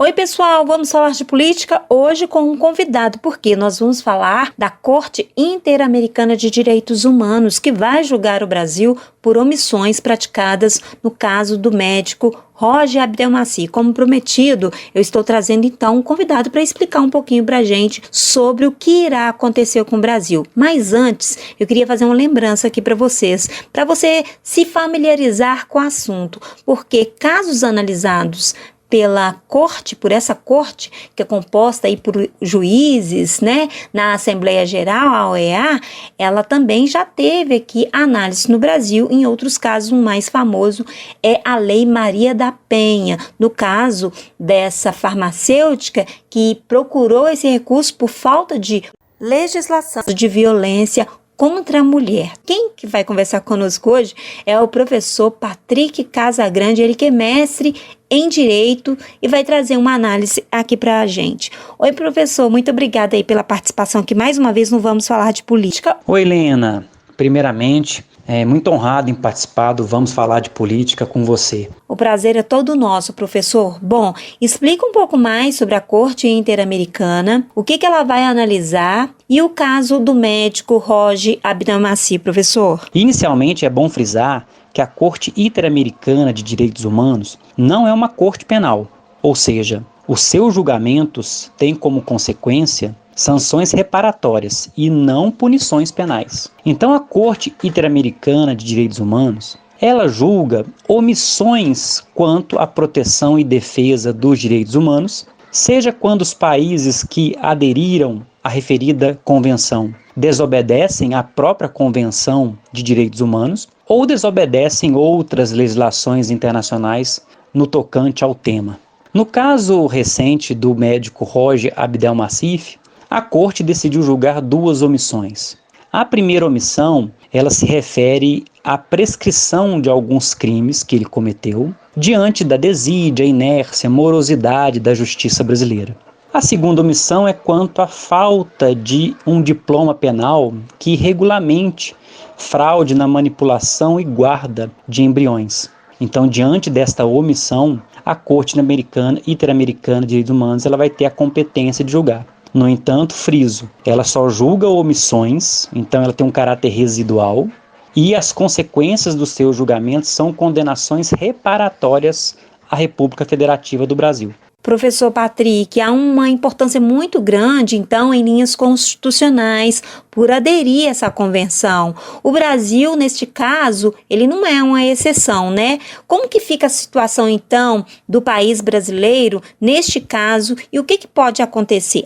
Oi pessoal, vamos falar de política hoje com um convidado, porque nós vamos falar da Corte Interamericana de Direitos Humanos, que vai julgar o Brasil por omissões praticadas no caso do médico Roger Abdelmaci. Como prometido, eu estou trazendo então um convidado para explicar um pouquinho para a gente sobre o que irá acontecer com o Brasil. Mas antes, eu queria fazer uma lembrança aqui para você se familiarizar com o assunto, porque casos analisados pela corte, por essa corte, que é composta aí por juízes, né, na Assembleia Geral, a OEA, ela também já teve aqui análise no Brasil. Em outros casos, o mais famoso é a Lei Maria da Penha, no caso dessa farmacêutica que procurou esse recurso por falta de legislação de violência contra a mulher. Quem que vai conversar conosco hoje é o professor Patrick Casagrande, ele que é mestre em Direito e vai trazer uma análise aqui para a gente. Oi, professor, muito obrigada aí pela participação aqui. Mais uma vez, não vamos falar de política. Oi, Helena. Primeiramente, muito honrado em participar do Vamos Falar de Política com você. O prazer é todo nosso, professor. Bom, explica um pouco mais sobre a Corte Interamericana, o que ela vai analisar e o caso do médico Roger Abdelmaci, professor. Inicialmente, é bom frisar que a Corte Interamericana de Direitos Humanos não é uma corte penal, ou seja, os seus julgamentos têm como consequência sanções reparatórias e não punições penais. Então, a Corte Interamericana de Direitos Humanos, ela julga omissões quanto à proteção e defesa dos direitos humanos, seja quando os países que aderiram à referida convenção desobedecem à própria Convenção de Direitos Humanos ou desobedecem outras legislações internacionais no tocante ao tema. No caso recente do médico Roger Abdelmaci, a Corte decidiu julgar duas omissões. A primeira omissão, ela se refere à prescrição de alguns crimes que ele cometeu diante da desídia, inércia, morosidade da justiça brasileira. A segunda omissão é quanto à falta de um diploma penal que regulamente fraude na manipulação e guarda de embriões. Então, diante desta omissão, a Corte Interamericana de Direitos Humanos ela vai ter a competência de julgar. No entanto, friso, ela só julga omissões, então ela tem um caráter residual, e as consequências dos seus julgamentos são condenações reparatórias à República Federativa do Brasil. Professor Patrick, há uma importância muito grande, então, em linhas constitucionais, por aderir a essa convenção. O Brasil, neste caso, ele não é uma exceção, né? Como que fica a situação, então, do país brasileiro, neste caso, e o que pode acontecer?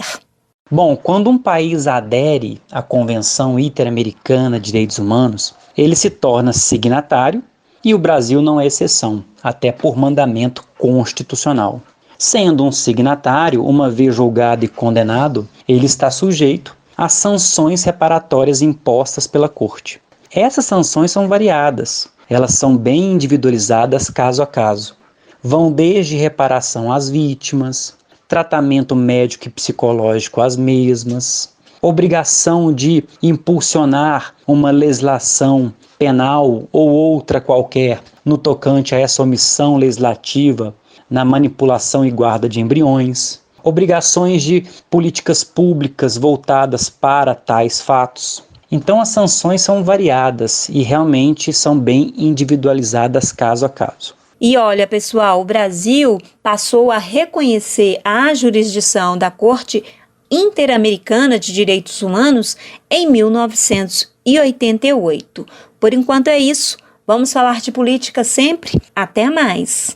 Bom, quando um país adere à Convenção Interamericana de Direitos Humanos, ele se torna signatário e o Brasil não é exceção, até por mandamento constitucional. Sendo um signatário, uma vez julgado e condenado, ele está sujeito às sanções reparatórias impostas pela Corte. Essas sanções são variadas, elas são bem individualizadas caso a caso. Vão desde reparação às vítimas, tratamento médico e psicológico às mesmas, obrigação de impulsionar uma legislação penal ou outra qualquer no tocante a essa omissão legislativa na manipulação e guarda de embriões, obrigações de políticas públicas voltadas para tais fatos. Então as sanções são variadas e realmente são bem individualizadas caso a caso. E olha, pessoal, o Brasil passou a reconhecer a jurisdição da Corte Interamericana de Direitos Humanos em 1988. Por enquanto é isso. Vamos falar de política sempre. Até mais!